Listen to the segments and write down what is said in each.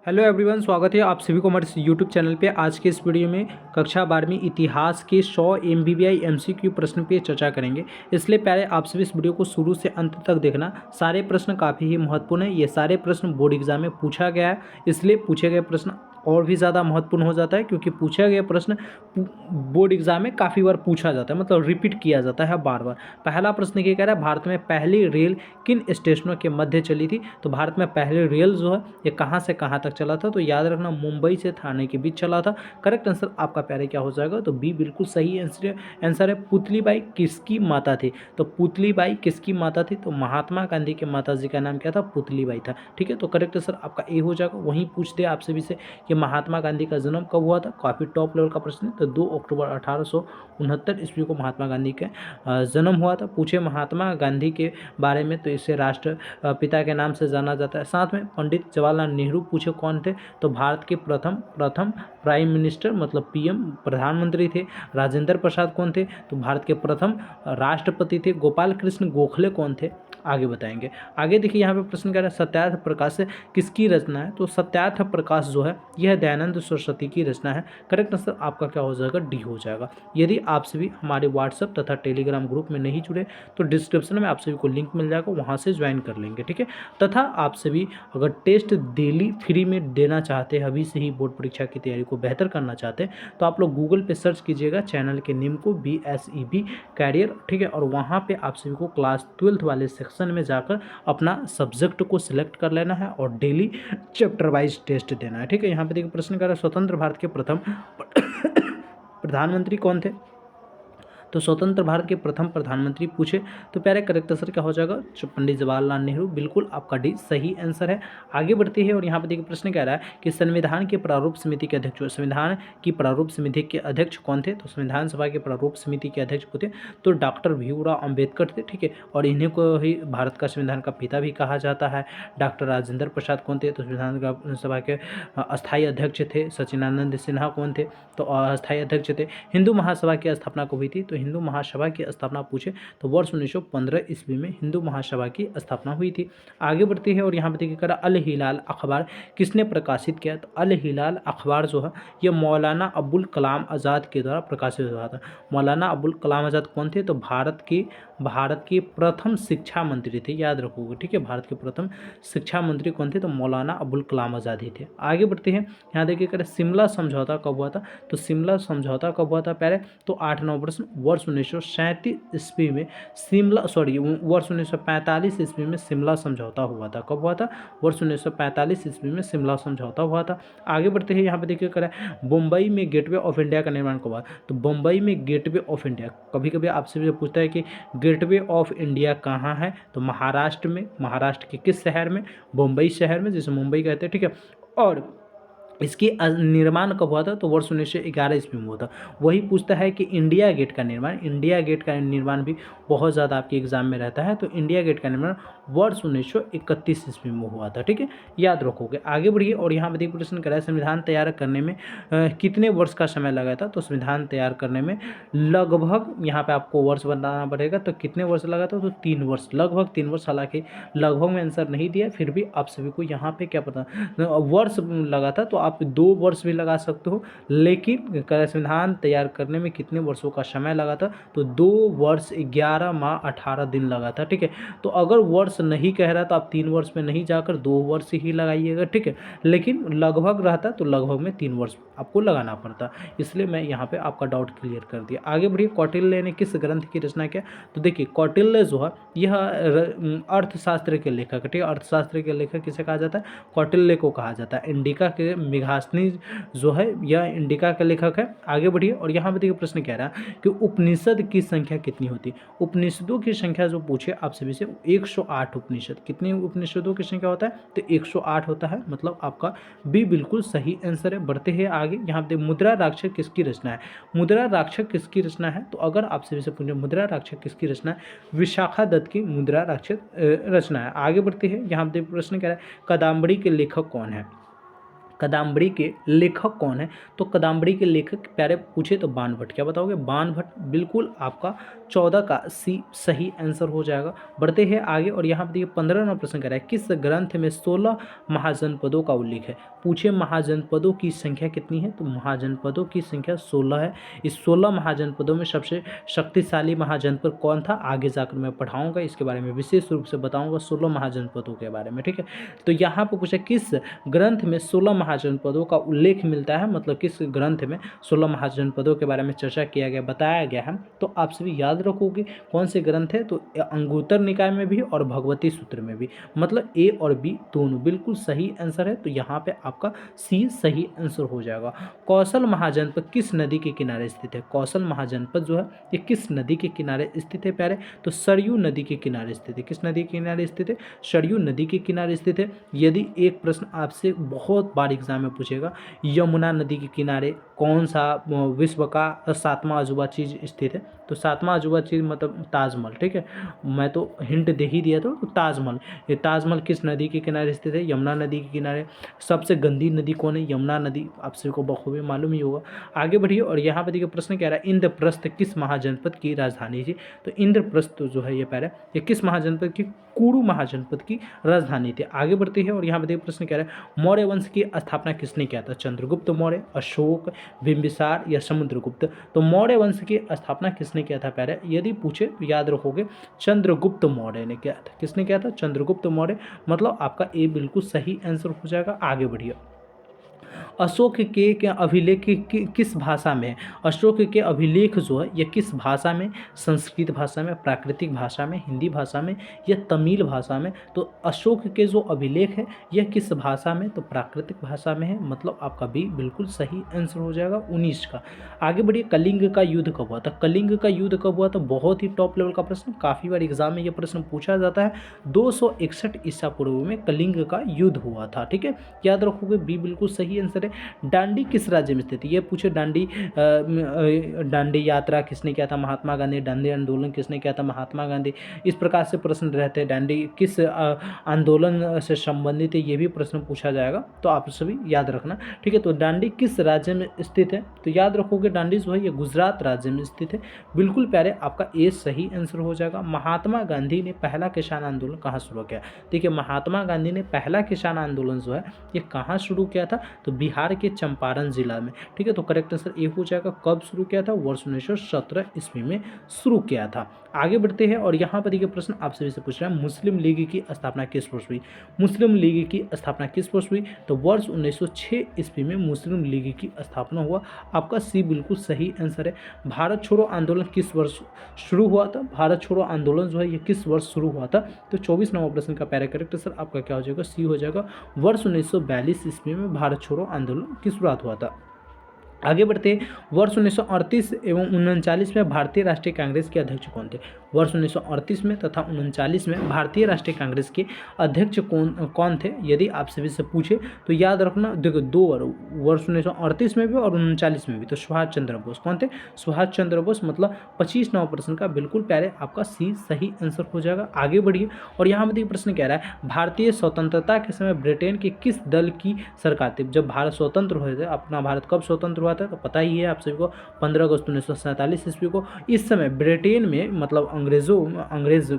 Hello everyone, स्वागत है आप सभी को हमारे यूट्यूब चैनल पे। आज के इस वीडियो में कक्षा 12वीं इतिहास के 100 MBBI MCQ प्रश्न पे चर्चा करेंगे। इसलिए पहले आप सभी इस वीडियो को शुरू से अंत तक देखना। सारे प्रश्न काफ़ी ही महत्वपूर्ण है। ये सारे प्रश्न बोर्ड एग्जाम में पूछा गया है, इसलिए पूछे गए प्रश्न और भी ज़्यादा महत्वपूर्ण हो जाता है, क्योंकि पूछा गया प्रश्न बोर्ड एग्जाम में काफ़ी बार पूछा जाता है, मतलब रिपीट किया जाता है बार बार। पहला प्रश्न ये कह रहा है, भारत में पहली रेल किन स्टेशनों के मध्य चली थी? तो भारत में पहली रेल जो है ये कहाँ से कहाँ तक चला था? तो याद रखना, मुंबई से थाने के बीच चला था। करेक्ट आंसर आपका प्यारे क्या हो जाएगा? तो बी बिल्कुल सही आंसर है। पुतलीबाई किसकी माता थी? तो पुतलीबाई किसकी माता थी? तो महात्मा गांधी के माता जी का नाम क्या था? पुतलीबाई था। ठीक है, तो करेक्ट आंसर आपका ए हो जाएगा। वहीं पूछते हैं आप सभी से कि महात्मा गांधी का जन्म कब हुआ था? काफ़ी टॉप लेवल का प्रश्न है। तो 2 अक्टूबर 1869 ईस्वी को महात्मा गांधी का जन्म हुआ था। पूछे महात्मा गांधी के बारे में, तो इसे राष्ट्र पिता के नाम से जाना जाता है। साथ में पंडित जवाहरलाल नेहरू पूछे कौन थे? तो भारत के प्रथम प्राइम मिनिस्टर, मतलब पीएम, प्रधानमंत्री थे। राजेंद्र प्रसाद कौन थे? तो भारत के प्रथम राष्ट्रपति थे। गोपाल कृष्ण गोखले कौन थे? आगे बताएंगे। आगे देखिए, यहाँ पे प्रश्न कह रहा है सत्यार्थ प्रकाश किसकी रचना है? तो सत्यार्थ प्रकाश जो है यह दयानंद सरस्वती की रचना है। करेक्ट आंसर आपका क्या हो जाएगा? डी हो जाएगा। यदि आप सभी हमारे व्हाट्सएप तथा टेलीग्राम ग्रुप में नहीं जुड़े तो डिस्क्रिप्शन में आप सभी को लिंक मिल जाएगा, वहाँ से ज्वाइन कर लेंगे। ठीक है, तथा आप सभी अगर टेस्ट डेली फ्री में देना चाहते हैं, अभी से ही बोर्ड परीक्षा की तैयारी को बेहतर करना चाहते हैं, तो आप लोग गूगल पे सर्च कीजिएगा चैनल के नेम को, BSEB कैरियर। ठीक है, और वहाँ पे आप सभी को क्लास 12th वाले सेक्शन में जाकर अपना सब्जेक्ट को सिलेक्ट कर लेना है और डेली चैप्टर वाइज टेस्ट देना है। ठीक है, यहाँ पे देखिए प्रश्न कर रहा है, स्वतंत्र भारत के प्रथम प्रधानमंत्री कौन थे? तो स्वतंत्र भारत के प्रथम प्रधानमंत्री पूछे तो प्यारे करेक्ट आंसर क्या हो जाएगा? पंडित जवाहरलाल नेहरू। बिल्कुल आपका डी सही आंसर है। आगे बढ़ते हैं और यहाँ पर देखिए प्रश्न कह रहा है कि संविधान के प्रारूप समिति के अध्यक्ष, संविधान की प्रारूप समिति के अध्यक्ष कौन थे? तो संविधान सभा के प्रारूप समिति के अध्यक्ष को थे तो डॉक्टर भीमराव अम्बेडकर थे। ठीक है, और इन्हीं को ही भारत का संविधान का पिता भी कहा जाता है। डॉक्टर राजेंद्र प्रसाद कौन थे? तो संविधान सभा के अस्थायी अध्यक्ष थे। सचिदानंद सिन्हा कौन थे? तो अस्थायी अध्यक्ष थे। हिंदू महासभा की स्थापना कब हुई थी? तो हिंदू महासभा की स्थापना पूछे तो वर्ष 1915 ईस्वी में हिंदू महासभा की स्थापना हुई थी। आगे बढ़ती है और यहाँ पे देखिए करा, अल हिलाल अखबार किसने प्रकाशित किया? तो अल हिलाल अखबार जो है ये मौलाना अबुल कलाम आज़ाद के द्वारा प्रकाशित हुआ था। मौलाना अबुल कलाम आज़ाद कौन थे? तो भारत के प्रथम शिक्षा मंत्री थे, याद रखोगे। ठीक है, भारत के प्रथम शिक्षा मंत्री कौन थे? तो मौलाना अबुल कलाम आज़ाद ही थे। आगे बढ़ते हैं, यहाँ देखिए करें शिमला समझौता कब हुआ था? तो शिमला समझौता कब हुआ था पहले? तो 8-9 वर्ष 1937 ईस्वी में वर्ष 1945 ईस्वी में शिमला समझौता हुआ था। कब हुआ था? वर्ष 1945 ईस्वी में शिमला समझौता हुआ था। आगे बढ़ते हैं, यहाँ पे देखिए करें मुंबई में गेटवे ऑफ इंडिया का निर्माण कब हुआ? तो मुंबई में गेटवे ऑफ इंडिया, कभी कभी आपसे भी पूछता है कि गेटवे ऑफ इंडिया कहाँ है? तो महाराष्ट्र में। महाराष्ट्र के किस शहर में? मुंबई शहर में, जिसे मुंबई कहते हैं। ठीक है, और इसकी निर्माण कब हुआ था? तो वर्ष 1911 ईस्वी में हुआ था। वही पूछता है कि इंडिया गेट का निर्माण भी बहुत ज़्यादा आपके एग्जाम में रहता है। तो इंडिया गेट का निर्माण वर्ष 1931 ईस्वी में हुआ था। ठीक है, याद रखोगे। आगे बढ़िए और यहाँ पे देखिए प्रश्न करा है, संविधान तैयार करने में कितने वर्ष का समय लगा था? तो संविधान तैयार करने में लगभग, यहाँ पे आपको वर्ष बताना पड़ेगा, तो कितने वर्ष लगा था? तो 3 वर्ष, लगभग 3 वर्ष। हालांकि लगभग में आंसर नहीं दिया, फिर भी आप सभी को यहाँ पे क्या पता वर्ष लगा था, तो आप 2 वर्ष भी लगा सकते हो। लेकिन संविधान तैयार करने में कितने वर्षों का समय लगा था? तो 2 वर्ष 11 माह 18 दिन लगा था। ठीक है, तो अगर वर्ष नहीं कह रहा तो आप 3 वर्ष में नहीं जाकर 2 वर्ष ही लगाइएगा। ठीक है, लेकिन लगभग रहता तो लगभग में 3 वर्ष आपको लगाना पड़ता, इसलिए मैं यहाँ पे आपका डाउट क्लियर कर दिया। आगे बढ़िए, कौटिल्य ने किस ग्रंथ की रचना किया? तो देखिए कौटिल्य जो है यह अर्थशास्त्र के लेखक। ठीक है, अर्थशास्त्र के लेखक किसे कहा जाता है? कौटिल्य को कहा जाता है। इंडिका के मेघासनी जो है यह इंडिका का लेखक है। आगे बढ़िए और यहाँ पे देखिए प्रश्न कह रहा है कि उपनिषद की संख्या कितनी होती है? उपनिषदों की संख्या जो पूछे आप सभी से, 108 उपनिषद। कितने उपनिषदों की संख्या होता है? तो 108 होता है, मतलब आपका बी बिल्कुल सही आंसर है। बढ़ते हैं आगे, यहाँ पे मुद्रा राक्षस किसकी रचना है? मुद्रा राक्षस किसकी रचना है? तो अगर आप सभी से पूछे मुद्रा राक्षस किसकी रचना है? विशाखा दत्त की मुद्रा राक्षस रचना है। आगे बढ़ते हैं, यहाँ पे प्रश्न कह रहा है कादम्बरी के लेखक कौन है? कादम्बरी के लेखक कौन है? तो कादम्बरी के लेखक प्यारे पूछे तो बाण भट्ट। क्या बताओगे? बाण भट्ट। बिल्कुल आपका 14 का सी सही आंसर हो जाएगा। बढ़ते हैं आगे और यहाँ पर देखिए 15वां नंबर प्रश्न कर रहा है, किस ग्रंथ में 16 महाजनपदों का उल्लेख है? पूछे महाजनपदों की संख्या कितनी है? तो महाजनपदों की संख्या 16 है। इस 16 महाजनपदों में सबसे शक्तिशाली महाजनपद कौन था? आगे जाकर मैं पढ़ाऊंगा, इसके बारे में विशेष रूप से बताऊंगा 16 महाजनपदों के बारे में। ठीक है, तो यहाँ पर पूछा किस ग्रंथ में 16 महाजनपदों का उल्लेख मिलता है, मतलब किस ग्रंथ में 16 महाजनपदों के बारे में चर्चा किया गया, बताया गया है। तो आप सभी याद रखोगे कौन से ग्रंथ है? तो अंगुत्तर निकाय में भी और भगवती सूत्र में भी, मतलब ए और बी दोनों बिल्कुल सही आंसर है। तो यहाँ पे आपका सी सही आंसर हो जाएगा। कौशल महाजनपद किस नदी के किनारे स्थित है? कौशल महाजनपद जो है ये किस नदी के किनारे स्थित है प्यारे? तो सरयू नदी के किनारे स्थित है। किस नदी के किनारे स्थित है? सरयू नदी के किनारे स्थित है। यदि एक प्रश्न आपसे बहुत बार एग्जाम में पूछेगा, यमुना नदी के किनारे कौन सा विश्व का 7वां अजूबा चीज स्थित है? तो 7वां अजूबा चीज मतलब ताजमहल। ठीक है, मैं तो हिंट दे ही दिया था। तो ताजमहल, ये ताजमहल किस नदी के किनारे स्थित है? यमुना नदी के किनारे। सबसे गंदी नदी कौन है? यमुना नदी। आप सभी को बखूबी मालूम ही होगा। आगे बढ़िए और यहाँ पर देखिए प्रश्न कह रहा है, इंद्रप्रस्थ किस महाजनपद की राजधानी थी? तो इंद्रप्रस्थ जो है ये पैरा ये किस महाजनपद की? कुरु महाजनपद की राजधानी थी। आगे बढ़ती है और यहाँ पर देखिए प्रश्न कह रहा है, मौर्य वंश की स्थापना किसने किया था? चंद्रगुप्त मौर्य, अशोक, बिंबिसार या समुद्रगुप्त? तो मौर्य वंश की स्थापना किसने किया था प्यारे? यदि पूछे तो याद रखोगे चंद्रगुप्त मौर्य ने किया था। किसने किया था? चंद्रगुप्त मौर्य। मतलब आपका ए बिल्कुल सही आंसर हो जाएगा। आगे बढ़िए, अशोक के अभिलेख किस भाषा में है? अशोक के अभिलेख जो है ये किस भाषा में? संस्कृत भाषा में, प्राकृतिक भाषा में, हिंदी भाषा में या तमिल भाषा में? तो अशोक के जो अभिलेख है यह किस भाषा में? तो प्राकृतिक भाषा में है। मतलब आपका बी बिल्कुल सही आंसर हो जाएगा 19 का। आगे बढ़िए, कलिंग का युद्ध कब हुआ था? कलिंग का युद्ध कब हुआ था? बहुत ही टॉप लेवल का प्रश्न, काफ़ी बार एग्जाम में यह प्रश्न पूछा जाता है। 261 ईसा पूर्व में कलिंग का युद्ध हुआ था। ठीक है, याद रखोगे बी बिल्कुल सही आंसर है। डांडी किस राज्य में स्थित है? ये पूछे डांडी यात्रा किसने किया था? महात्मा गांधी। डांडी आंदोलन किसने किया था? महात्मा गांधी। इस प्रकार से प्रश्न रहते हैं। डांडी किस आंदोलन से संबंधित है, ये भी प्रश्न पूछा जाएगा, तो आप सभी याद रखना। ठीक है, तो डांडी किस राज्य में स्थित है? तो याद रखोगे डांडी जो है ये गुजरात राज्य में स्थित है। बिल्कुल प्यारे, आपका ए सही आंसर हो जाएगा। महात्मा गांधी ने पहला किसान आंदोलन कहाँ शुरू किया? देखिए, महात्मा गांधी ने पहला किसान आंदोलन जो है ये कहाँ शुरू किया था? तो बिहार के चंपारण जिला में। ठीक है, तो करेक्ट आंसर ए हो जाएगा। कब शुरू किया था? वर्ष 1917 ईस्वी में शुरू किया था। आगे बढ़ते हैं और यहाँ पर देखिए प्रश्न आप सभी से पूछ रहा है, मुस्लिम लीग की स्थापना किस वर्ष हुई? मुस्लिम लीग की स्थापना किस वर्ष हुई? तो वर्ष 1906 ईस्वी में मुस्लिम लीग की स्थापना हुआ। आपका सी बिल्कुल सही आंसर है। भारत छोड़ो आंदोलन किस वर्ष शुरू हुआ था? भारत छोड़ो आंदोलन जो है ये किस वर्ष शुरू हुआ था? तो 24 नंबर प्रश्न का पैरा करेक्ट आंसर आपका क्या हो जाएगा? सी हो जाएगा। वर्ष 1942 ईस्वी में भारत छोड़ो आंदोलन की शुरुआत हुआ था। आगे बढ़ते वर्ष 1938 एवं 1939 में भारतीय राष्ट्रीय कांग्रेस के अध्यक्ष कौन थे? वर्ष 1938 में तथा 1939 में भारतीय राष्ट्रीय कांग्रेस के अध्यक्ष कौन थे? यदि आप सभी से पूछे तो याद रखना, देखो दो वर्ष 1938 में भी और 1939 में भी। तो सुभाष चंद्र बोस कौन थे? सुभाष चंद्र बोस। मतलब 25 नंबर प्रश्न का बिल्कुल प्यारे आपका सी सही आंसर हो जाएगा। आगे बढ़िए और यहाँ पर प्रश्न कह रहा है, भारतीय स्वतंत्रता के समय ब्रिटेन के किस दल की सरकार थी? जब भारत स्वतंत्र हुए थे, अपना भारत कब स्वतंत्र हुआ था? तो पता ही है आप सभी को 15 अगस्त 1947 ईस्वी को। इस समय ब्रिटेन में मतलब अंग्रेज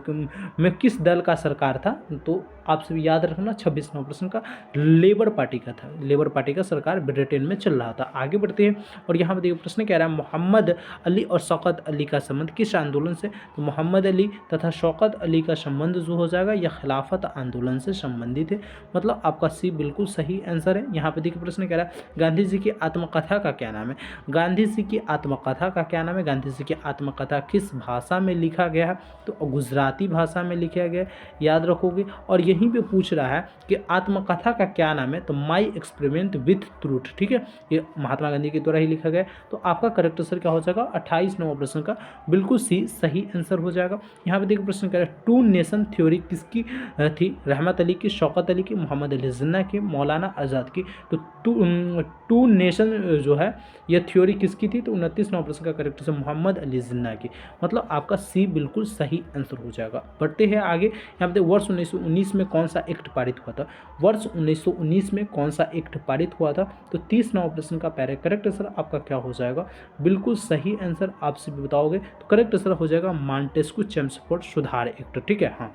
में किस दल का सरकार था? तो आप सभी याद रखना 26 नंबर प्रश्न का लेबर पार्टी का था। लेबर पार्टी का सरकार ब्रिटेन में चल रहा था। आगे बढ़ते हैं और यहाँ पर देखिए प्रश्न कह रहा है, मोहम्मद अली और शौकत अली का संबंध किस आंदोलन से? तो मोहम्मद अली तथा शौकत अली का संबंध जो हो जाएगा यह खिलाफत आंदोलन से संबंधित है। मतलब आपका सी बिल्कुल सही आंसर है। यहाँ पे देखिए प्रश्न कह रहा है, गांधी जी की आत्मकथा का क्या नाम है? गांधी जी की आत्मकथा का क्या नाम है? गांधी जी की आत्मकथा किस भाषा में लिखा गया है? तो गुजराती भाषा में लिखा गया, याद रखोगे। और यहीं पे पूछ रहा है कि आत्मकथा का क्या नाम है? तो माई एक्सपेरिमेंट विथ ट्रूथ। ठीक है, ये महात्मा गांधी के द्वारा ही लिखा गया। तो आपका करेक्ट आंसर क्या हो जाएगा? 28 नंबर प्रश्न का बिल्कुल सी सही आंसर हो जाएगा। यहाँ पे देखिए प्रश्न कह रहा है, टू नेशन थ्योरी किसकी थी? रहमत अली की, शौकत अली की, मोहम्मद अली जिन्ना की, मौलाना आज़ाद की। तो टू नेशन जो है है यह थ्योरी किसकी थी, तो 29 नंबर प्रश्न का करेक्ट आंसर मोहम्मद अली जिन्ना की, मतलब आपका सी बिल्कुल सही आंसर हो जाएगा। बढ़ते हैं आगे, यहाँ पे वर्ष 1919 में कौन सा एक्ट पारित हुआ था, वर्ष 1919 में कौन सा एक्ट पारित हुआ था, तो 30 नंबर प्रश्न का करेक्ट आंसर आपका क्या हो जाएगा, बिल्कुल सही आंसर आपसे भी बताओगे तो करेक्ट आंसर हो जाएगा मॉन्टेस्क्यू चेम्सफोर्ड सुधार एक्ट, ठीक है। हाँ,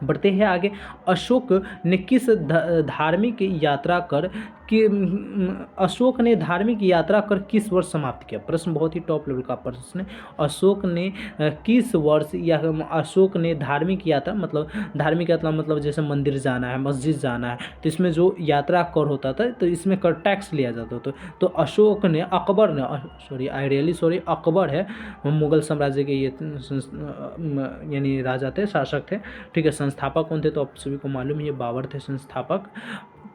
बढ़ते हैं आगे, अशोक ने किस धार्मिक यात्रा कर कि अशोक ने धार्मिक यात्रा कर किस वर्ष समाप्त किया, प्रश्न बहुत ही टॉप लेवल का प्रश्न है। अशोक ने किस वर्ष, या अशोक ने धार्मिक यात्रा मतलब जैसे मंदिर जाना है, मस्जिद जाना है, तो इसमें जो यात्रा कर होता था तो इसमें कर टैक्स लिया जाता था। तो अशोक ने, अकबर है मुगल साम्राज्य के ये यानी राजा थे, शासक थे, ठीक है। संस्थापक कौन थे, तो आप सभी को मालूम है ये बाबर थे संस्थापक।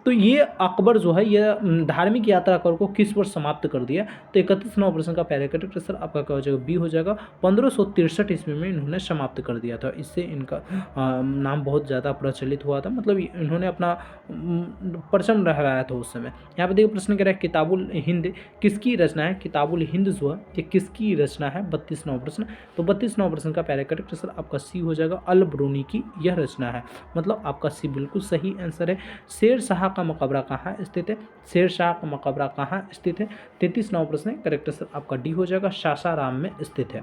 तो ये अकबर जो है ये धार्मिक यात्रा कर को किस वर्ष समाप्त कर दिया, तो 31 नंबर प्रश्न का करेक्ट आंसर आपका क्या हो जाएगा, बी हो जाएगा। 1563 ईस्वी में इन्होंने समाप्त कर दिया था। इससे इनका नाम बहुत ज़्यादा प्रचलित हुआ था, मतलब इन्होंने अपना परचम लहराया था उस समय। यहाँ पे देखिए प्रश्न कह रहा है किताबुल हिंद किसकी रचना है, किताबुल हिंद जो है ये किसकी रचना है, 32 नंबर प्रश्न। तो 32 नंबर प्रश्न का करेक्ट आंसर आपका सी हो जाएगा, अल ब्रूनी की यह रचना है, मतलब आपका सी बिल्कुल सही आंसर है। शेर शाह का मकबरा कहाँ स्थित है, शेर शाह का मकबरा कहाँ स्थित है, 33 नंबर प्रश्न करेक्ट आंसर आपका डी हो जाएगा, सासाराम में स्थित है।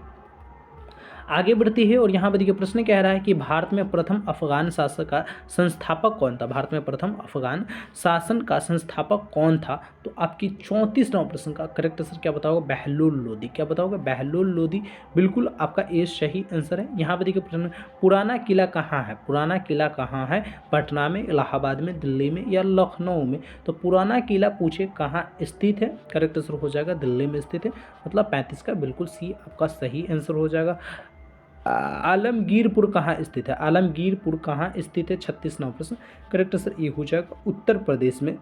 आगे बढ़ती है और यहाँ पर देखिए प्रश्न कह रहा है कि भारत में प्रथम अफगान शासन का संस्थापक कौन था, भारत में प्रथम अफगान शासन का संस्थापक कौन था, तो आपकी 34 नंबर प्रश्न का करेक्ट आंसर क्या बताओगे, बहलोल लोदी। क्या बताओगे, बहलोल लोदी, बिल्कुल आपका ए सही आंसर है। यहाँ पर देखिए प्रश्न, पुराना किला कहाँ है, पुराना किला कहाँ है, पटना में, इलाहाबाद में, दिल्ली में या लखनऊ में, तो पुराना किला पूछे कहाँ स्थित है, करेक्ट आंसर हो जाएगा दिल्ली में स्थित है, मतलब 35 का बिल्कुल सी आपका सही आंसर हो जाएगा। आलमगीरपुर कहाँ स्थित है, आलमगीरपुर कहाँ स्थित है, 36 नंबर प्रश्न करेक्ट आंसर ये हो जाएगा, उत्तर प्रदेश में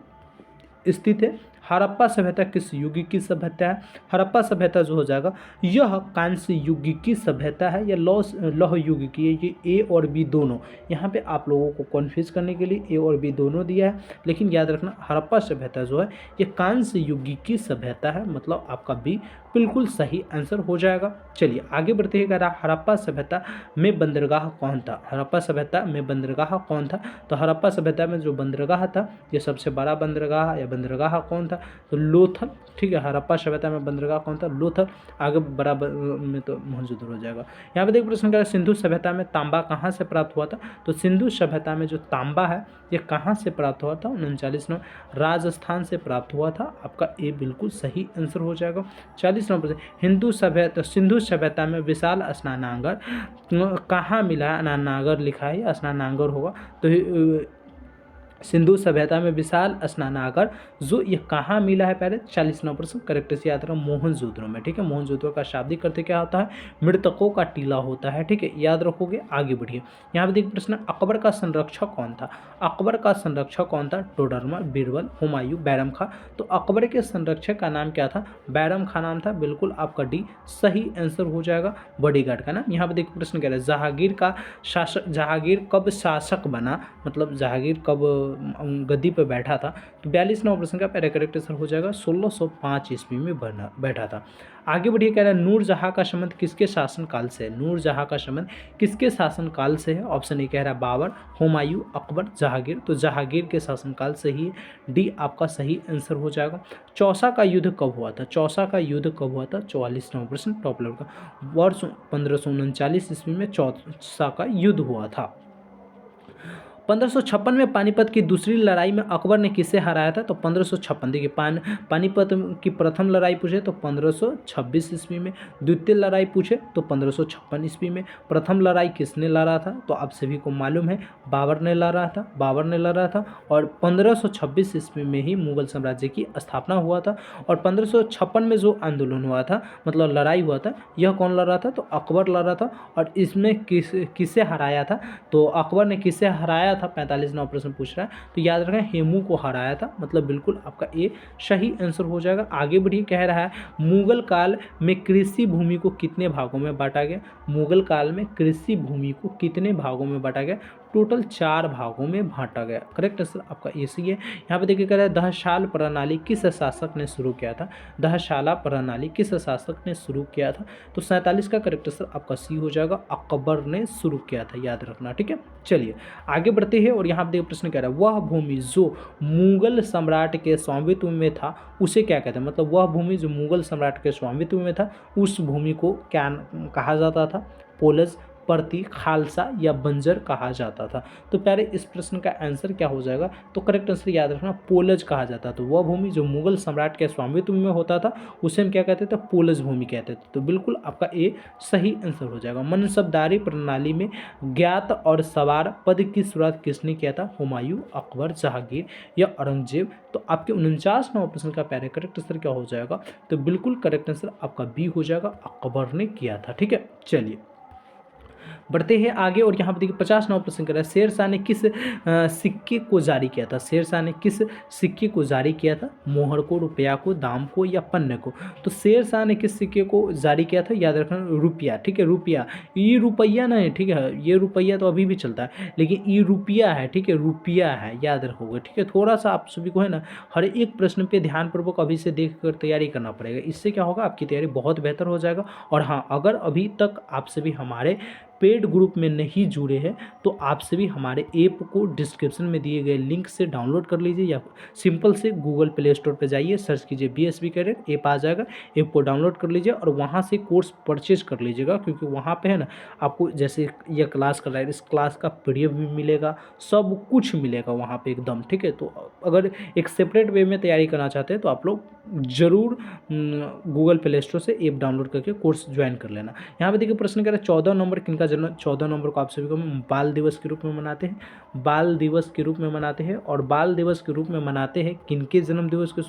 स्थित है। हड़प्पा सभ्यता किस युग की सभ्यता है, हड़प्पा सभ्यता जो हो जाएगा यह कांस्य युग की सभ्यता है या लौह युग की है, ये ए और बी दोनों, यहाँ पे आप लोगों को कन्फ्यूज करने के लिए ए और बी दोनों दिया है, लेकिन याद रखना हड़प्पा सभ्यता जो है ये कांस्य युग की सभ्यता है, मतलब आपका बी बिल्कुल सही आंसर हो जाएगा। चलिए आगे बढ़ते हैं, कह रहा हड़प्पा सभ्यता में बंदरगाह कौन था, हड़प्पा सभ्यता में बंदरगाह कौन था, तो हड़प्पा सभ्यता में जो बंदरगाह था ये सबसे बड़ा बंदरगाह या बंदरगाह कौन था, तो लोथल, ठीक है। हड़प्पा सभ्यता में बंदरगाह कौन था, लोथल। आगे बड़ा में तो मोहनजोदड़ो हो जाएगा। यहाँ पे देखिए प्रश्न कह रहा है सिंधु सभ्यता में तांबा कहाँ से प्राप्त हुआ था, तो सिंधु सभ्यता में जो तांबा है ये कहाँ से प्राप्त हुआ था, 39 नंबर राजस्थान से प्राप्त हुआ था, आपका ए बिल्कुल सही आंसर हो जाएगा। 40 नंबर सिंधु सभ्यता में विशाल स्नानागार कहाँ मिला है, नागर लिखा है, स्नानागार होगा, तो सिंधु सभ्यता में विशाल स्नानागार जो ये कहाँ मिला है, पहले 40 नंबर प्रश्न करेक्ट से याद रखो, मोहनजोदड़ो में, ठीक है। मोहनजोदड़ो का शाब्दिक अर्थ क्या होता है, मृतकों का टीला होता है, ठीक है, याद रखोगे। आगे बढ़िए, यहाँ पे देखिए प्रश्न, अकबर का संरक्षक कौन था, अकबर का संरक्षक कौन था, टोडरमल, बीरबल, हुमायूं, बैरम खां, तो अकबर के संरक्षक का नाम क्या था, बैरम खां नाम था, बिल्कुल आपका डी सही आंसर हो जाएगा, बॉडीगार्ड का नाम। यहाँ पे देखिए प्रश्न कह रहा है जहांगीर कब शासक बना, मतलब जहांगीर कब गद्दी पर बैठा था, तो 42 नंबर प्रश्न का करेक्ट आंसर हो जाएगा 1605 ईस्वी में बैठा था। आगे बढ़िए, कह रहा है नूरजहां का संबंध किसके शासनकाल से है, नूरजहां का संबंध किसके शासनकाल से है, ऑप्शन ए कह रहा है बाबर, हुमायूं, अकबर, जहांगीर, तो जहांगीर के शासनकाल से ही डी आपका सही आंसर हो जाएगा। चौसा का युद्ध कब हुआ था, चौसा का युद्ध कब हुआ था, 44 नंबर प्रश्न टॉप लेवल का, वर्ष 1539 ईस्वी में चौसा का युद्ध हुआ था। 1556 में पानीपत की दूसरी लड़ाई में अकबर ने किसे हराया था, तो 1556, देखिए पानीपत की प्रथम लड़ाई पूछे तो 1526 ईस्वी में, द्वितीय लड़ाई पूछे तो 1556 ईस्वी में। प्रथम लड़ाई किसने लड़ा था, तो आप सभी को मालूम है बाबर ने लड़ा था, और 1526 ईस्वी में ही मुगल साम्राज्य की स्थापना हुआ था, और 1556 में जो आंदोलन हुआ था, मतलब लड़ाई हुआ था, यह कौन लड़ा था, तो अकबर लड़ा था, और इसमें किसे हराया था, तो अकबर ने किसे हराया था, 45 नंबर प्रश्न पूछ रहा है, तो याद रखें हेमू को हराया था, मतलब बिल्कुल आपका ए सही आंसर हो जाएगा। आगे बढ़िए, कह रहा है मुगल काल में कृषि भूमि को कितने भागों में बांटा गया, मुगल काल में कृषि भूमि को कितने भागों में बांटा गया, टोटल 4 भागों में बांटा गया। करेक्ट आंसर आपका ए सही है। यहाँ पे देखिए कह रहा है दहशाल प्रणाली किस शासक ने शुरू किया था। दहशाला प्रणाली किस शासक ने शुरू किया था, तो 47 का करेक्ट आंसर आपका सी हो जाएगा, अकबर ने शुरू किया था, याद रखना। ठीक है, चलिए आगे बढ़ते हैं और यहाँ पे देखिए प्रश्न कह रहा है वह भूमि जो मुगल सम्राट के स्वामित्व में था उसे क्या कहते हैं, मतलब वह भूमि जो मुगल सम्राट के स्वामित्व में था उस भूमि को क्या कहा जाता था, पोलज, परती, खालसा या बंजर कहा जाता था। तो प्यारे इस प्रश्न का आंसर क्या हो जाएगा, तो करेक्ट आंसर याद रखना पोलज कहा जाता। तो वह भूमि जो मुगल सम्राट के स्वामित्व में होता था उसे हम क्या कहते थे, पोलज भूमि कहते थे। तो बिल्कुल आपका ए सही आंसर हो जाएगा। मनसबदारी प्रणाली में ज्ञात और सवार पद की शुरुआत किसने किया था, हुमायूं, अकबर, जहांगीर या औरंगजेब। तो आपके 49वां प्रश्न का प्यारे करेक्ट आंसर क्या हो जाएगा, तो बिल्कुल करेक्ट आंसर आपका बी हो जाएगा, अकबर ने किया था। ठीक है, चलिए बढ़ते हैं आगे और यहाँ पर देखिए 50वां प्रश्न कर रहा है शेरशाह ने किस सिक्के को जारी किया था। शेरशाह ने किस सिक्के को जारी किया था, मोहर को, रुपया को, दाम को या पन्ने को। तो शेरशाह ने किस सिक्के को जारी किया था, याद रखना रुपया। ठीक है, रुपया, ये रुपया नहीं, ठीक है, ये रुपया तो अभी भी चलता है लेकिन ये रुपया है। ठीक है, रुपया है, याद रखोगे। ठीक है, थोड़ा सा आप सभी को है ना हर एक प्रश्न पे ध्यानपूर्वक अभी से देख कर तैयारी करना पड़ेगा। इससे क्या होगा, आपकी तैयारी बहुत बेहतर हो जाएगा। और हाँ, अगर अभी तक आप सभी हमारे पेड ग्रुप में नहीं जुड़े हैं तो आप सभी हमारे ऐप को डिस्क्रिप्शन में दिए गए लिंक से डाउनलोड कर लीजिए या सिंपल से गूगल प्ले स्टोर पर जाइए, सर्च कीजिए BSB कैडेट, ऐप आ जाएगा। ऐप को डाउनलोड कर लीजिए और वहाँ से कोर्स परचेज कर लीजिएगा, क्योंकि वहाँ पे है ना आपको जैसे यह क्लास कर रहा है इस क्लास का PDF भी मिलेगा, सब कुछ मिलेगा वहाँ पे एकदम। ठीक है, तो अगर एक सेपरेट वे में तैयारी करना चाहते हैं तो आप लोग ज़रूर गूगल प्ले स्टोर से ऐप डाउनलोड करके कोर्स ज्वाइन कर लेना। यहाँ पे देखिए प्रश्न कह रहा है 14 नवंबर किनका जन्म, 14 नवंबर को आप सभी को बाल दिवस के रूप में मनाते हैं, बाल दिवस के रूप में मनाते हैं। और बाल दिवस के रूप में मनाते हैं किनके जन्म दिवस के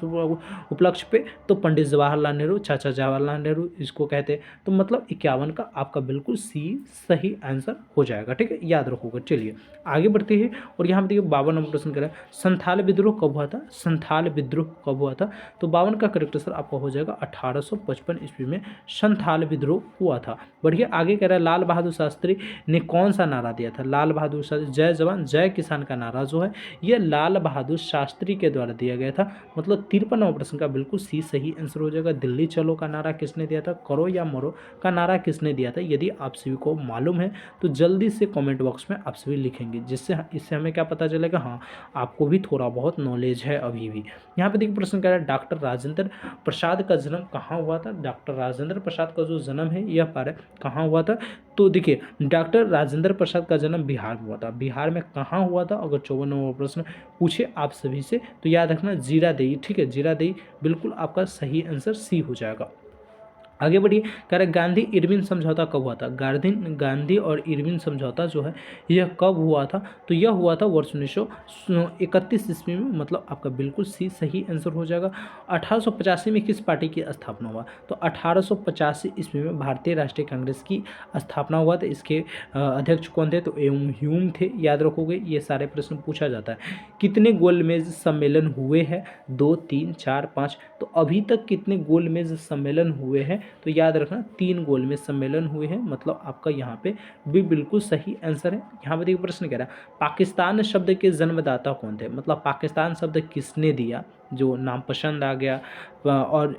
उपलक्ष्य पे, तो पंडित जवाहरलाल नेहरू, चाचा जवाहरलाल नेहरू इसको कहते हैं। तो मतलब 51 का आपका बिल्कुल सी सही आंसर हो जाएगा। ठीक है, याद रखोगे। चलिए आगे बढ़ते हैं और यहाँ पे देखिए 52 नंबर प्रश्न कह रहा है संथाल विद्रोह कब हुआ था। संथाल विद्रोह कब हुआ था, तो 52 का करेक्ट आंसर आपका हो जाएगा 1855 ईस्वी में संथाल विद्रोह हुआ था। बढ़िया, आगे कह रहा है लाल बहादुर शास्त्री ने कौन सा नारा दिया था। लाल बहादुर शास्त्री, जय जवान जय किसान का नारा जो है यह लाल बहादुर शास्त्री के द्वारा दिया गया था। मतलब 53वां प्रश्न का बिल्कुल सी सही आंसर हो जाएगा। दिल्ली चलो का नारा किसने दिया था, करो या मरो का नारा किसने दिया था। यदि आप सभी को मालूम है तो जल्दी से कमेंट बॉक्स में आप सभी लिखेंगे, जिससे इससे हमें क्या पता चलेगा, हाँ आपको भी थोड़ा बहुत नॉलेज है अभी भी। यहाँ पे देखिए प्रश्न कह रहा है डॉक्टर राजेंद्र प्रसाद का जन्म कहाँ हुआ था। डॉक्टर राजेंद्र प्रसाद का जो जन्म है यह कहाँ हुआ था, तो देखिए डॉक्टर राजेंद्र प्रसाद का जन्म बिहार में हुआ था। बिहार में कहाँ हुआ था, अगर 54 नंबर प्रश्न पूछे आप सभी से तो याद रखना जीरादेई। ठीक है, जीरादेई बिल्कुल आपका सही आंसर सी हो जाएगा। आगे बढ़िए, कह रहे गांधी इरविन समझौता कब हुआ था। गांधी और इरविन समझौता जो है यह कब हुआ था, तो यह हुआ था वर्ष 1931 ईस्वी में। मतलब आपका बिल्कुल सी सही आंसर हो जाएगा। 1885 में किस पार्टी की स्थापना हुआ, तो 1885 ईस्वी में भारतीय राष्ट्रीय कांग्रेस की स्थापना हुआ था। इसके अध्यक्ष कौन थे, तो ह्यूम थे, याद रखोगे। ये सारे प्रश्न पूछा जाता है। कितने गोलमेज सम्मेलन हुए हैं, 2, 3, 4, 5। तो अभी तक कितने गोलमेज सम्मेलन हुए हैं, तो याद रखना 3 गोलमेज सम्मेलन हुए हैं। मतलब आपका यहाँ पे भी बिल्कुल सही आंसर है। यहाँ पे देखिए प्रश्न कह रहा है पाकिस्तान शब्द के जन्मदाता कौन थे। मतलब पाकिस्तान शब्द किसने दिया, जो नाम पसंद आ गया और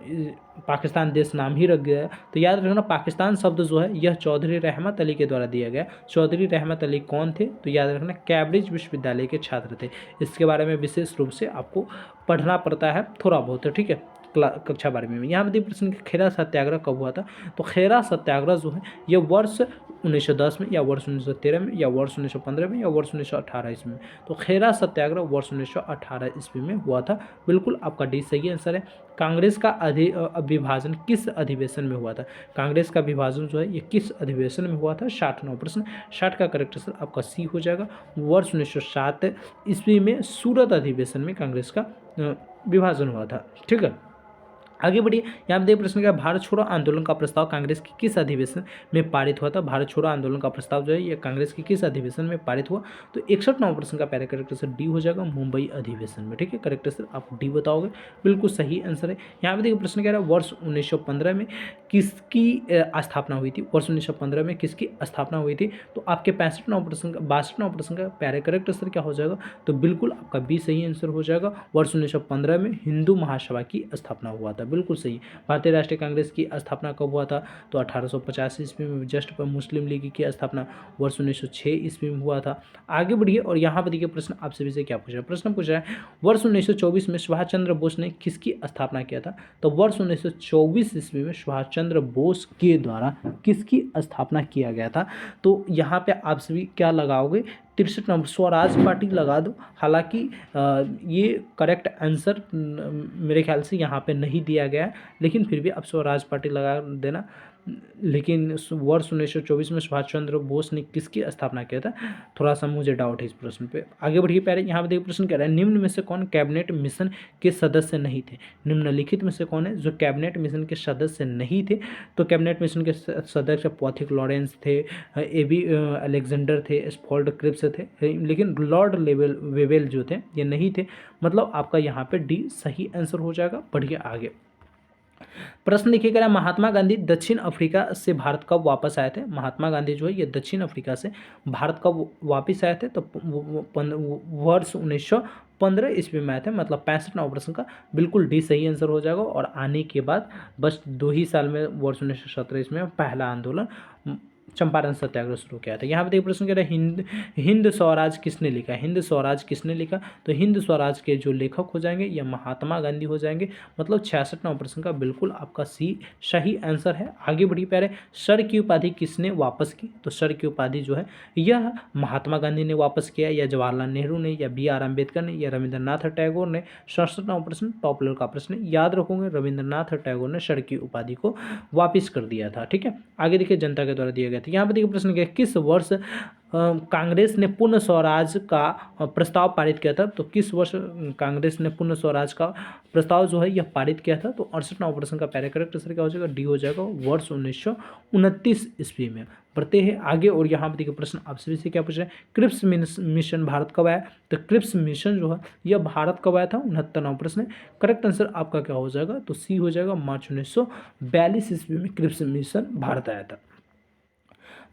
पाकिस्तान देश नाम ही रख गया, तो याद रखना पाकिस्तान शब्द जो है यह चौधरी रहमत अली के द्वारा दिया गया। चौधरी रहमत अली कौन थे, तो याद रखना कैम्ब्रिज विश्वविद्यालय के छात्र थे। इसके बारे में विशेष रूप से आपको पढ़ना पड़ता है थोड़ा बहुत। ठीक है, कक्षा 12वीं में। यहाँ पे प्रश्न खेरा सत्याग्रह कब हुआ था, तो खेरा सत्याग्रह जो है यह वर्ष 1910 में या वर्ष 1913 में या वर्ष 1915 में या वर्ष 1918 ईस्वी में। तो खेरा सत्याग्रह वर्ष 1918 ईस्वी में हुआ था। बिल्कुल आपका डी सही आंसर है। कांग्रेस का विभाजन किस अधिवेशन में हुआ था। कांग्रेस का विभाजन जो है ये किस अधिवेशन में हुआ था। 60वां प्रश्न, 60 का करेक्ट आंसर आपका सी हो जाएगा। वर्ष 1907 ईस्वी में सूरत अधिवेशन में कांग्रेस का विभाजन हुआ था। ठीक है, आगे बढ़िए, यहाँ पे देखिए प्रश्न क्या है, भारत छोड़ो आंदोलन का प्रस्ताव कांग्रेस के किस अधिवेशन में पारित हुआ था। भारत छोड़ो आंदोलन का प्रस्ताव जो है ये कांग्रेस के किस अधिवेशन में पारित हुआ। तो 61 नंबर प्रश्न का पहले करेक्ट आंसर डी हो जाएगा, मुंबई अधिवेशन में। ठीक है, करेक्ट आंसर आप डी बताओगे, बिल्कुल सही आंसर है। यहाँ पे देखिए प्रश्न कह रहा है वर्ष 1915 में किसकी स्थापना हुई थी। वर्ष 1915 में किसकी स्थापना हुई थी। तो आपके 65 नंबर प्रश्न का 62 नंबर प्रश्न का पहले करेक्ट आंसर क्या हो जाएगा। तो बिल्कुल आपका बी सही आंसर हो जाएगा। वर्ष 1915 में हिंदू महासभा की स्थापना हुआ था, बिल्कुल सही। भारतीय राष्ट्रीय कांग्रेस की स्थापना कब हुआ था। तो 1885 ईस्वी में। जस्ट पर मुस्लिम लीग की स्थापना वर्ष 1906 ईस्वी में हुआ था। आगे बढ़िए और यहाँ पर देखिए प्रश्न आपसे भी से क्या पूछा है। प्रश्न पूछा है वर्ष 1924 में सुभाष चंद्र बोस ने किसकी स्थापना किया था। तो वर्ष 1924 ईस्वी में सुभाष चंद्र बोस के द्वारा किसकी स्थापना किया गया था। तो यहाँ पे आप सभी क्या लगाओगे, 63 नंबर स्वराज पार्टी लगा दो। हालांकि ये करेक्ट आंसर मेरे ख्याल से यहाँ पे नहीं दिया गया है, लेकिन फिर भी आप स्वराज पार्टी लगा देना। लेकिन वर्ष 1924 में सुभाष चंद्र बोस ने किसकी स्थापना किया था, थोड़ा सा मुझे डाउट है इस प्रश्न पे। आगे बढ़िए पहले यहाँ पे देखिए प्रश्न कह रहा है निम्न में से कौन कैबिनेट मिशन के सदस्य नहीं थे। निम्नलिखित में से कौन है जो कैबिनेट मिशन के सदस्य नहीं थे। तो कैबिनेट मिशन के सदस्य पॉथिक लॉरेंस थे, एबी अलेक्जेंडर थे, स्फोल्ड क्रिप्स थे, लेकिन लॉर्ड वेवेल जो थे ये नहीं थे। मतलब आपका यहाँ पे डी सही आंसर हो जाएगा। बढ़िया आगे प्रश्न देखिए कह रहा है महात्मा गांधी दक्षिण अफ्रीका से भारत कब वापस आए थे। महात्मा गांधी जो है ये दक्षिण अफ्रीका से भारत कब वापस आए थे। तो वर्ष 1915 ईस्वी में आए थे। मतलब 65 नंबर प्रश्न का बिल्कुल डी सही आंसर हो जाएगा। और आने के बाद बस 2 ही साल में वर्ष 1917 ईस्वी में पहला आंदोलन चंपारण सत्याग्रह शुरू किया था। यहाँ पे देखिए प्रश्न कह रहा है हिंद स्वराज किसने लिखा। हिंद स्वराज किसने लिखा। तो हिंद स्वराज के जो लेखक हो जाएंगे ये महात्मा गांधी हो जाएंगे। मतलब 66 नंबर प्रश्न का बिल्कुल आपका सी सही आंसर है। आगे बढ़िए प्यारे, सर की उपाधि किसने वापस की। तो सर की उपाधि जो है यह महात्मा गांधी ने वापस किया, या जवाहरलाल नेहरू ने, या बी आर अम्बेडकर ने, या रविंद्रनाथ टैगोर ने। 67 नंबर प्रश्न टॉप लेवल का प्रश्न याद रखोगे, रविंद्रनाथ टैगोर ने सर की उपाधि को वापिस कर दिया था। ठीक है, आगे देखिए जनता के द्वारा दिया गया था। यहाँ पर देखिए प्रश्न क्या है किस वर्ष कांग्रेस ने पूर्ण स्वराज का प्रस्ताव पारित किया था। तो किस वर्ष कांग्रेस ने पूर्ण स्वराज का प्रस्ताव जो है यह पारित किया था। तो 68 नंबर प्रश्न का पहले करेक्ट आंसर क्या हो जाएगा, डी हो जाएगा, वर्ष 1929 ईस्वी में। बढ़ते हैं आगे और यहाँ पर देखिए प्रश्न आपसे भी से क्या पूछ रहे हैं क्रिप्स मिशन भारत कब आया। तो क्रिप्स मिशन जो है यह भारत कब आया था, 69 नंबर प्रश्न। करेक्ट आंसर आपका क्या हो जाएगा, तो सी हो जाएगा, मार्च 1942 ईस्वी में क्रिप्स मिशन भारत आया था।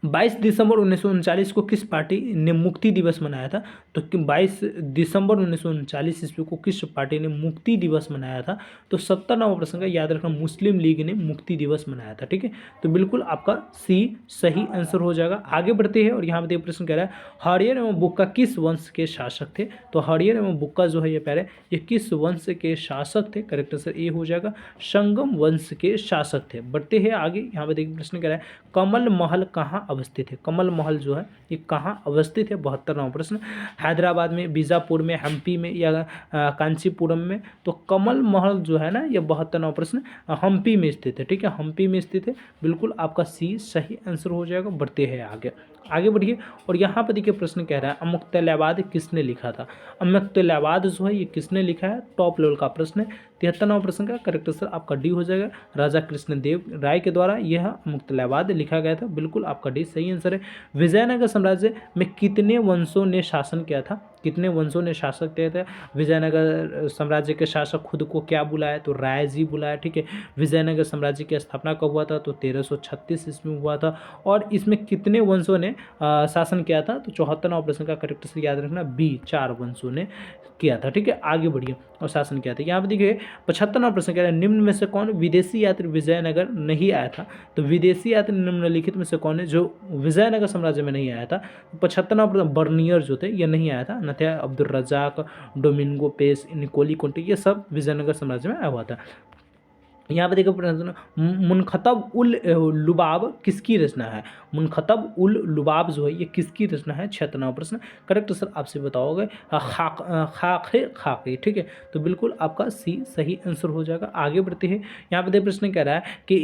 22 दिसंबर 1939 को किस पार्टी ने मुक्ति दिवस मनाया था। तो 22 दिसंबर 1939 ईस्वी को किस पार्टी ने मुक्ति दिवस मनाया था। तो 70 नंबर प्रश्न का याद रखना, मुस्लिम लीग ने मुक्ति दिवस मनाया था। ठीक है, तो बिल्कुल आपका सी सही आंसर हो जाएगा। आगे बढ़ते हैं और यहाँ पर प्रश्न कह रहा है हरियर एवं बुक्का किस वंश के शासक थे। तो हरियर एवं बुक्का जो है ये पहले ये किस वंश के शासक थे। करेक्ट आंसर ए हो जाएगा, संगम वंश के शासक थे। बढ़ते हैं आगे, यहाँ पर देखिए प्रश्न कह रहा है कमल महल कहाँ अवस्थित है। कमल महल जो है ये कहाँ अवस्थित है, 72 नंबर प्रश्न। हैदराबाद में, बीजापुर में, हम्पी में, या कांचीपुरम में। तो कमल महल जो है ना ये 72 नंबर प्रश्न हम्पी में स्थित है। ठीक है, हम्पी में स्थित है, बिल्कुल आपका सी सही आंसर हो जाएगा। बढ़ते हैं आगे बढ़िए और यहाँ पर देखिए प्रश्न कह रहा है अमुक्तल्यावाद किसने लिखा था। अमुक्तल्यावाद जो है ये किसने लिखा है, टॉप लेवल का प्रश्न है। 73 नंबर प्रश्न का करेक्ट आंसर आपका डी हो जाएगा, राजा कृष्णदेव राय के द्वारा यह अमुक्तल्यावाद लिखा गया था। बिल्कुल आपका डी सही आंसर है। विजयनगर साम्राज्य में कितने वंशों ने शासन किया था। कितने वंशों ने शासक किया था। विजयनगर साम्राज्य के शासक खुद को क्या बुलाया, तो राय जी बुलाया। ठीक है, विजयनगर साम्राज्य की स्थापना कब हुआ था, तो 1336 ईस्वी में हुआ था। और इसमें कितने वंशों ने शासन किया था। तो 74 नंबर प्रश्न का करेक्ट आंसर याद रखना, बी 4 वंशों ने किया था। ठीक है, आगे बढ़िए और शासन किया था। यहाँ पे देखिए 75 नंबर प्रश्न कह रहा है निम्न में से कौन विदेशी यात्री विजयनगर नहीं आया था। तो विदेशी यात्री निम्नलिखित में से कौन है जो विजयनगर साम्राज्य में नहीं आया था। 75 नंबर बर्नियर जो थे ये नहीं आया था, न थे अब्दुल रजाक, डोमिंगो पेस, निकोली कोंटे, ये सब विजयनगर साम्राज्य में आया हुआ था। यहाँ पे देखो मुनखतब उल लुबाब किसकी रचना है। मुनखतब उल लुबाब जो है ये किसकी रचना है, 76 नंबर प्रश्न। करेक्ट आंसर आपसे बताओगे खाके। ठीक है, तो बिल्कुल आपका सी सही आंसर हो जाएगा। आगे बढ़ते हैं, यहाँ पे प्रश्न कह रहा है कि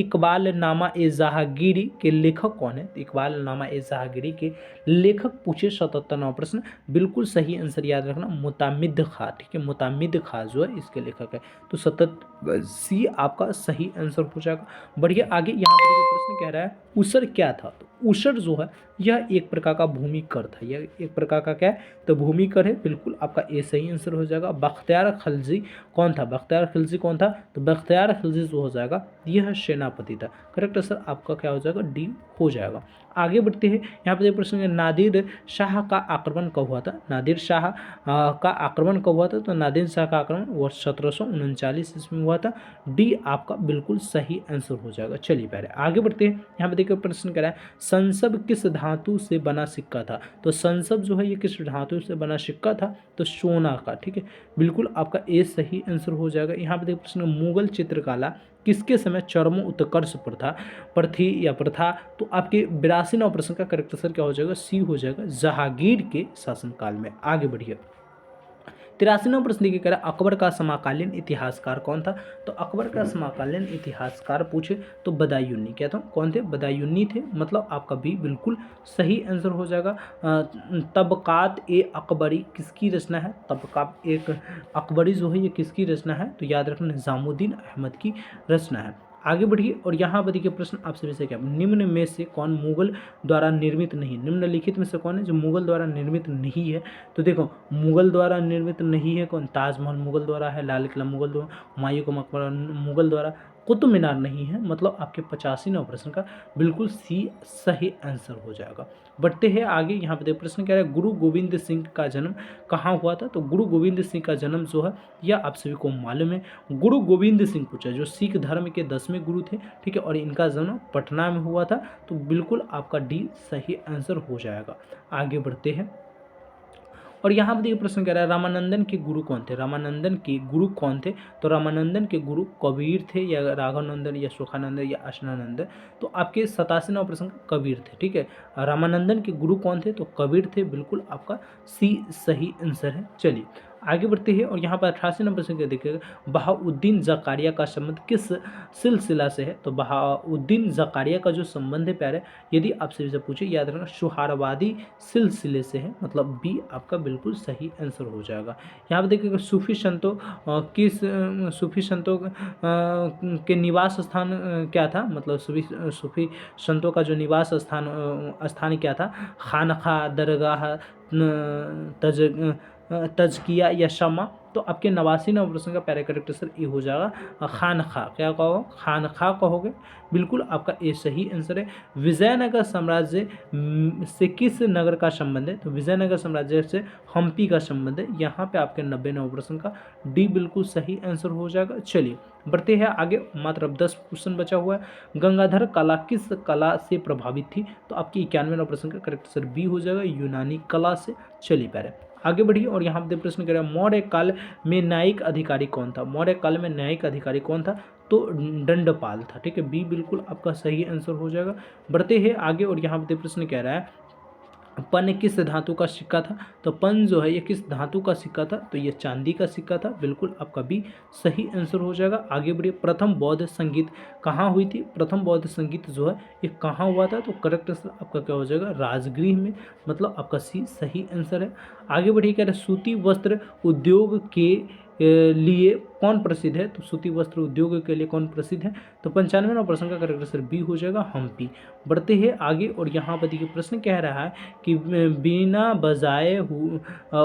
इकबाल नामा ए जहांगीरी के लेखक कौन है। इकबाल नामा ए जहांगीरी के लेखक पूछे 77 नंबर प्रश्न। बिल्कुल सही आंसर याद रखना, मुतामिद खां। ठीक है, मुतामिद खां जो है इसके लेखक है। तो सी डी आपका सही आंसर हो जाएगा। बढ़िए आगे, यहाँ पे देखिए प्रश्न कह रहा है ऊसर क्या था। तो ऊसर जो है यह एक प्रकार का भूमि कर था, यह एक प्रकार का क्या है, तो भूमि कर है। बिल्कुल आपका ए सही आंसर हो जाएगा। बख्तियार खिलजी कौन था, बख्तियार खिलजी कौन था, तो बख्तियार खिलजी जो हो जाएगा यह सेनापति था। करेक्ट आंसर आपका क्या हो जाएगा, डी हो जाएगा। आगे बढ़ते हैं, यहाँ पे प्रश्न है नादिर शाह का आक्रमण कब हुआ था। नादिर शाह का आक्रमण कब हुआ था, तो नादिर शाह का आक्रमण वर्ष 1739 ईस्वी में हुआ था। डी आपका बिल्कुल सही आंसर हो जाएगा। चलिए पहले आगे बढ़ते हैं, यहाँ पे देखिए प्रश्न करा है संसब किस धातु से बना सिक्का था। तो संसब जो है ये किस धातु से बना सिक्का था, तो सोना का। ठीक है, बिल्कुल आपका ए सही आंसर हो जाएगा। यहाँ पे देखिए प्रश्न मुगल चित्रकला किसके समय चरमोत्कर्ष पर थी या प्रथा, तो आपके 82 प्रश्न का करेक्ट आंसर क्या हो जाएगा, सी हो जाएगा, जहांगीर के शासनकाल में। आगे बढ़िए 83वां प्रश्न देखिए कह रहा है अकबर का समकालीन इतिहासकार कौन था। तो अकबर का समकालीन इतिहासकार पूछे तो बदायूनी, क्या था, कौन थे, बदायूनी थे। मतलब आपका भी बिल्कुल सही आंसर हो जाएगा। तबकात ए अकबरी किसकी रचना है, तबकात एक अकबरी जो है ये किसकी रचना है, तो याद रखना निजामुद्दीन अहमद की रचना है। आगे बढ़िए और यहाँ पर देखिए प्रश्न आपसे से क्या, निम्न में से कौन मुगल द्वारा निर्मित नहीं, निम्नलिखित में से कौन है जो मुगल द्वारा निर्मित नहीं है। तो देखो मुगल द्वारा निर्मित नहीं है कौन, ताजमहल मुगल द्वारा है, लाल किला मुगल द्वारा, हुमायूं का मकबरा मुगल द्वारा, कुतुब मीनार नहीं है। मतलब आपके 85वां प्रश्न का बिल्कुल सी सही आंसर हो जाएगा। बढ़ते हैं आगे, यहाँ पे प्रश्न कह रहा है गुरु गोविंद सिंह का जन्म कहाँ हुआ था। तो गुरु गोविंद सिंह का जन्म जो है यह आप सभी को मालूम है, गुरु गोविंद सिंह पूछा जो सिख धर्म के 10वें गुरु थे। ठीक है, और इनका जन्म पटना में हुआ था। तो बिल्कुल आपका डी सही आंसर हो जाएगा। आगे बढ़ते हैं और यहाँ पर देखिए प्रश्न कह रहा है रामानंदन के गुरु कौन थे, रामानंदन के गुरु कौन थे। तो रामानंदन के गुरु कबीर थे या राघवानंदन या सुखानंदन या अशनानंदन। तो आपके 87वां प्रश्न कबीर थे। ठीक है, रामानंदन के गुरु कौन थे, तो कबीर थे। बिल्कुल आपका सी सही आंसर है। चलिए आगे बढ़ते हैं और यहाँ पर 88वां प्रश्न देखिएगा बहाउद्दीन जकारिया का संबंध किस सिलसिला से है। तो बहाउद्दीन जकारिया का जो संबंध है प्यारे, यदि आपसे से पूछे याद रखना सुहारवादी सिलसिले से है। मतलब बी आपका बिल्कुल सही आंसर हो जाएगा। यहाँ पर देखिएगा सूफी संतों सूफी संतों के निवास स्थान क्या था। मतलब सूफी संतों का जो निवास स्थान क्या था, खानखा, दरगाह, तजकिया या शमा। तो आपके 89वां प्रश्न का पैरा करेक्ट आंसर ए हो जाएगा खानखा। क्या कहोगे, खानखा कहोगे। बिल्कुल आपका ए सही आंसर है। विजयनगर साम्राज्य से किस नगर का संबंध है। तो विजयनगर साम्राज्य से हम्पी का संबंध है। यहाँ पे आपके 90वें प्रश्न का डी बिल्कुल सही आंसर हो जाएगा। चलिए बढ़ते हैं आगे, मात्र अब 10 क्वेश्चन बचा हुआ है। गंगाधर कला किस कला से प्रभावित थी। तो आपकी 91वां प्रश्न का करेक्ट आंसर बी हो जाएगा यूनानी कला से। चलिए पहले आगे बढ़िए और यहाँ पे प्रश्न कर रहा है मौर्य काल में न्यायिक अधिकारी कौन था। मौर्य काल में न्यायिक अधिकारी कौन था, तो दंडपाल था। ठीक है, बी बिल्कुल आपका सही आंसर हो जाएगा। बढ़ते हैं आगे और यहाँ पे प्रश्न कह रहा है पन किस धातु का सिक्का था। तो पन जो है ये किस धातु का सिक्का था, तो ये चांदी का सिक्का था। बिल्कुल आपका भी सही आंसर हो जाएगा। आगे बढ़िए प्रथम बौद्ध संगीत कहाँ हुई थी। प्रथम बौद्ध संगीत जो है ये कहाँ हुआ था, तो करेक्ट आंसर आपका क्या हो जाएगा, राजगृह में। मतलब आपका सी सही आंसर है। आगे बढ़िए कह रहे सूती वस्त्र उद्योग के लिए कौन प्रसिद्ध है। तो सूती वस्त्र उद्योग के लिए कौन प्रसिद्ध है, तो 95वां प्रश्न का करेक्ट आंसर बी हो जाएगा हम्पी। बढ़ते हैं आगे और यहाँ पर देखिए प्रश्न कह रहा है कि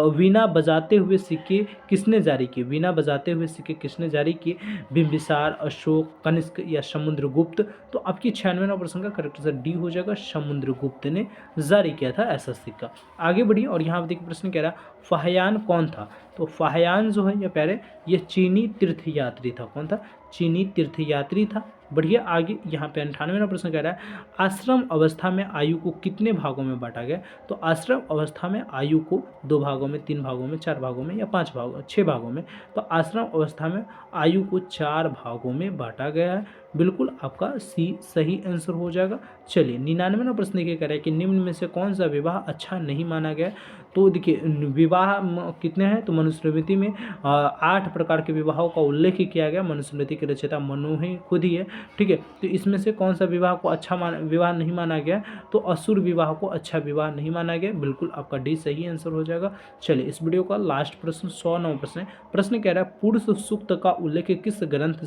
वीणा बजाते हुए सिक्के किसने जारी किए। वीणा बजाते हुए सिक्के किसने जारी किए, बिंबिसार, अशोक, कनिष्क या समुद्रगुप्त। तो आपकी 96वां प्रश्न का करेक्ट आंसर डी हो जाएगा, समुद्रगुप्त ने जारी किया था ऐसा सिक्का। आगे बढ़िए और यहाँ पर देखिए प्रश्न कह रहा है फाहियान कौन था। तो फाहियान जो है ये प्यारे ये चीनी तीर्थयात्री था। कौन था, चीनी तीर्थयात्री था। बढ़िया आगे यहाँ पे 98वां प्रश्न कह रहा है आश्रम अवस्था में आयु को कितने भागों में बांटा गया। तो आश्रम अवस्था में आयु को 2 भागों में, 3 भागों में, 4 भागों में या 5 भागों 6 भागों में। तो आश्रम अवस्था में आयु को 4 भागों में बांटा गया है। बिल्कुल आपका सी सही आंसर हो जाएगा। चलिए 99वां प्रश्न देखिए कह रहा है कि निम्न में से कौन सा विवाह अच्छा नहीं माना गया। तो देखिए विवाह कितने हैं, तो मनुस्मृति में 8 प्रकार के विवाहों का उल्लेख किया गया। मनुस्मृति के रचयिता मनु ही खुद ही है। ठीक है। तो इसमें से कौन सा विवाह को अच्छा विवाह नहीं माना गया? तो असुर विवाह को अच्छा विवाह नहीं माना गया। बिल्कुल आपका डी सही आंसर हो जाएगा। चलिए इस वीडियो का लास्ट प्रश्न 109 प्रश्न है। प्रश्न कह रहा है पुरुष सूक्त का उल्लेख किस ग्रंथ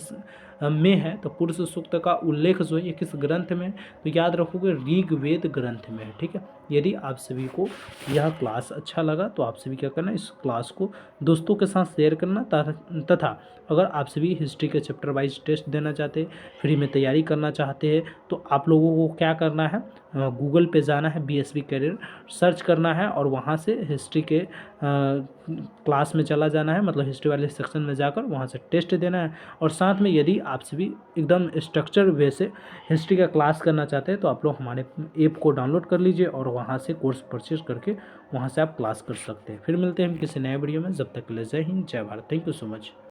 में है? तो पुरुष सूक्त का उल्लेख जो है ये किस ग्रंथ में है? तो याद रखोगे ऋग्वेद ग्रंथ में है। ठीक है। यदि आप सभी को यह क्लास अच्छा लगा तो आप सभी क्या करना, इस क्लास को दोस्तों के साथ शेयर करना, तथा अगर आप सभी हिस्ट्री के चैप्टर वाइज टेस्ट देना चाहते हैं, फ्री में तैयारी करना चाहते हैं, तो आप लोगों को क्या करना है, गूगल पे जाना है, बीएसवी कैरियर सर्च करना है और वहाँ से हिस्ट्री के क्लास में चला जाना है, मतलब हिस्ट्री वाले सेक्शन में जाकर वहाँ से टेस्ट देना है। और साथ में यदि आप सभी एकदम स्ट्रक्चर वे से हिस्ट्री का क्लास करना चाहते हैं तो आप लोग हमारे ऐप को डाउनलोड कर लीजिए और वहाँ से कोर्स परचेज करके वहाँ से आप क्लास कर सकते हैं। फिर मिलते हैं हम किसी नए वीडियो में, जब तक के लिए जय हिंद जय Bharat. Thank you so much.